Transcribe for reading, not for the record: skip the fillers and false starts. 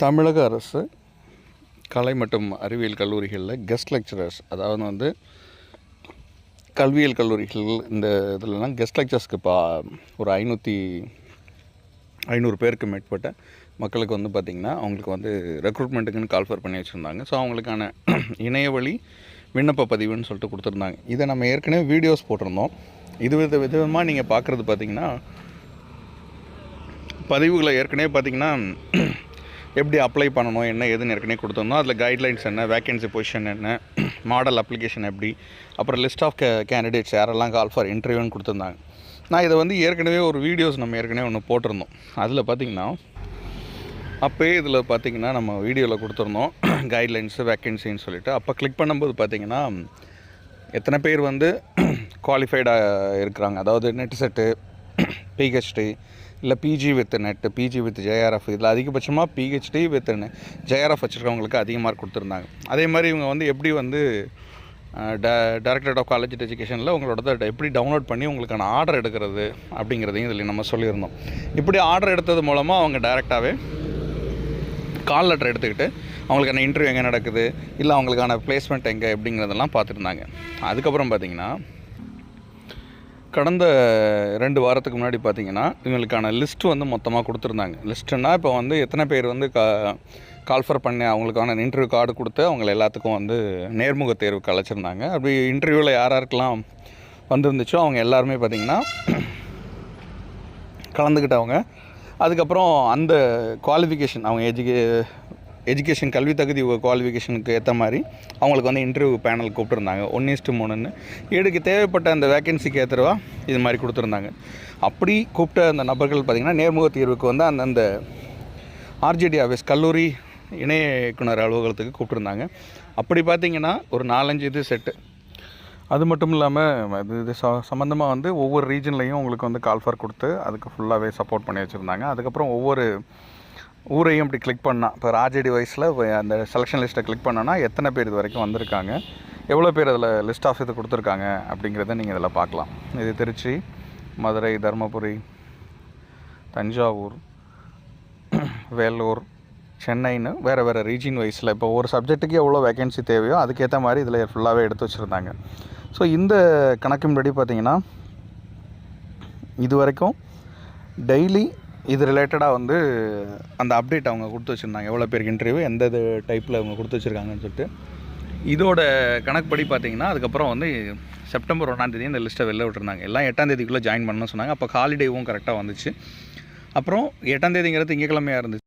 தமிழக அரசு கலை மற்றும் அறிவியல் கல்லூரிகளில் கெஸ்ட் லெக்சரர்ஸ், அதாவது வந்து கல்வியியல் கல்லூரிகள் இந்த இதிலலாம் கெஸ்ட் லெக்சர்ஸ்க்கு ஒரு 500 பேருக்கு மேற்பட்ட மக்களுக்கு வந்து பார்த்திங்கன்னா அவங்களுக்கு வந்து ரெக்ரூட்மெண்ட்டுக்குன்னு கால்ஃபர் பண்ணி வச்சுருந்தாங்க. ஸோ அவங்களுக்கான இணையவழி விண்ணப்ப பதிவுன்னு சொல்லிட்டு கொடுத்துருந்தாங்க. இதை நம்ம ஏற்கனவே வீடியோஸ் போட்டிருந்தோம். இது விதமாக நீங்கள் பார்க்குறது பார்த்திங்கன்னா பதிவுகளை ஏற்கனவே பார்த்திங்கன்னா எப்படி அப்ளை பண்ணணும் என்ன ஏதுன்னு ஏற்கனவே கொடுத்துருந்தோம். அதில் கைட்லைன்ஸ் என்ன, வேக்கன்சி பொசிஷன் என்ன, மாடல் அப்ளிகேஷன் எப்படி, அப்புறம் லிஸ்ட் ஆஃப் கேண்டிடேட்ஸ் யாரெல்லாம் கால் ஃபார் இன்டர்வியூன்னு கொடுத்துருந்தாங்க. நான் இதை வந்து ஏற்கனவே ஒரு வீடியோஸ் நம்ம ஏற்கனவே ஒன்று போட்டிருந்தோம். அதில் பார்த்திங்கன்னா அப்போயே இதில் பார்த்திங்கன்னா நம்ம வீடியோவில் கொடுத்துருந்தோம் கைட்லைன்ஸு வேக்கன்சின்னு சொல்லிவிட்டு. அப்போ கிளிக் பண்ணும்போது பார்த்திங்கன்னா எத்தனை பேர் வந்து குவாலிஃபைடாக இருக்கிறாங்க, அதாவது நெட் செட்டு, பிஹெச்டி இல்லை PG with NET, PG with JRF, இதில் அதிகபட்சமாக பிஹெச்டி வித் ஜேஆர்எஃப் வச்சுருக்கவங்களுக்கு அதிக மார்க் கொடுத்துருந்தாங்க. அதே மாதிரி இவங்க வந்து எப்படி வந்து டைரக்டரேட் ஆஃப் காலேஜ் எஜுகேஷனில் உங்களோட எப்படி டவுன்லோட் பண்ணி உங்களுக்கான ஆர்டர் எடுக்கிறது அப்படிங்கிறதையும் இதில் நம்ம சொல்லியிருந்தோம். இப்படி ஆர்டர் எடுத்தது மூலமாக அவங்க டைரெக்டாகவே கால் லெட்டர் எடுத்துக்கிட்டு அவங்களுக்கான இன்டர்வியூ எங்கே நடக்குது, இல்லை அவங்களுக்கான பிளேஸ்மெண்ட் எங்கே அப்படிங்கிறதெல்லாம் பார்த்துருந்தாங்க. அதுக்கப்புறம் பார்த்திங்கன்னா கடந்த 2 வாரத்துக்கு முன்னாடி பார்த்திங்கன்னா இவங்களுக்கான லிஸ்ட்டு வந்து மொத்தமாக கொடுத்துருந்தாங்க. லிஸ்ட்டுன்னா இப்போ வந்து எத்தனை பேர் வந்து கால்ஃபர் பண்ணி அவங்களுக்கான இன்டர்வியூ கார்டு கொடுத்து அவங்கள எல்லாத்துக்கும் வந்து நேர்முக தேர்வுக்கு அழைச்சிருந்தாங்க. அப்படி இன்டர்வியூவில் யாருக்கெல்லாம் வந்துருந்துச்சோ அவங்க எல்லாருமே பார்த்திங்கன்னா கலந்துக்கிட்டவங்க. அதுக்கப்புறம் அந்த குவாலிஃபிகேஷன் அவங்க எஜுகேஷன் கல்வி தகுதி குவாலிஃபிகேஷனுக்கு ஏற்ற மாதிரி அவங்களுக்கு வந்து இன்டர்வியூ பேனல் கூப்பிட்டுருந்தாங்க. 1:3ன்னு எடுக்க தேவைப்பட்ட அந்த வேக்கன்சிக்கு ஏற்றவா இது மாதிரி கொடுத்துருந்தாங்க. அப்படி கூப்பிட்ட அந்த நபர்கள் பார்த்திங்கன்னா நேர்முக தேர்வுக்கு வந்து அந்தந்த ஆர்ஜிடி ஆஃபீஸ் கல்லூரி இணைய இயக்குனர் அலுவலகத்துக்கு கூப்பிட்டுருந்தாங்க. அப்படி பார்த்திங்கன்னா ஒரு 4-5 இது செட்டு. அது மட்டும் இல்லாமல் இது சம்மந்தமாக வந்து ஒவ்வொரு ரீஜன்லேயும் உங்களுக்கு வந்து கால்ஃபர் கொடுத்து அதுக்கு ஃபுல்லாகவே சப்போர்ட் பண்ணி வச்சுருந்தாங்க. அதுக்கப்புறம் ஒவ்வொரு ஊரையும் இப்படி கிளிக் பண்ணால் இப்போ ராஜடி வைஸில் அந்த செலெக்ஷன் லிஸ்ட்டை கிளிக் பண்ணோன்னா எத்தனை பேர் இது வரைக்கும் வந்திருக்காங்க, எவ்வளோ பேர் அதில் லிஸ்ட் ஆஃப் இது கொடுத்துருக்காங்க அப்படிங்கிறத நீங்கள் இதில் பார்க்கலாம். இது திருச்சி, மதுரை, தருமபுரி, தஞ்சாவூர், வேலூர், சென்னைன்னு வேறு ரீஜியன் வைஸில் இப்போ ஒரு சப்ஜெக்ட்டுக்கு எவ்வளோ வேக்கன்சி தேவையோ அதுக்கேற்ற மாதிரி இதில் ஃபுல்லாகவே எடுத்து வச்சுருந்தாங்க. ஸோ இந்த கணக்கின்படி பார்த்திங்கன்னா இது வரைக்கும் டெய்லி இது ரிலேட்டடாக வந்து அந்த அப்டேட் அவங்க கொடுத்து வச்சுருந்தாங்க. எவ்வளோ பேருக்கு இன்டர்வியூ எந்த இது டைப்பில் அவங்க கொடுத்து வச்சுருக்காங்கன்னு சொல்லிட்டு. இதோட கணக்குப்படி பார்த்திங்கன்னா அதுக்கப்புறம் வந்து செப்டம்பர் 1 இந்த லிஸ்ட்டை வெளில விட்டுருந்தாங்க. எல்லாம் 8 ஜாயின் பண்ணணும்னு சொன்னாங்க. அப்போ ஹாலிடேவும் கரெக்டாக வந்துச்சு. அப்புறம் 8 திங்கக்கிழமையாக இருந்துச்சு.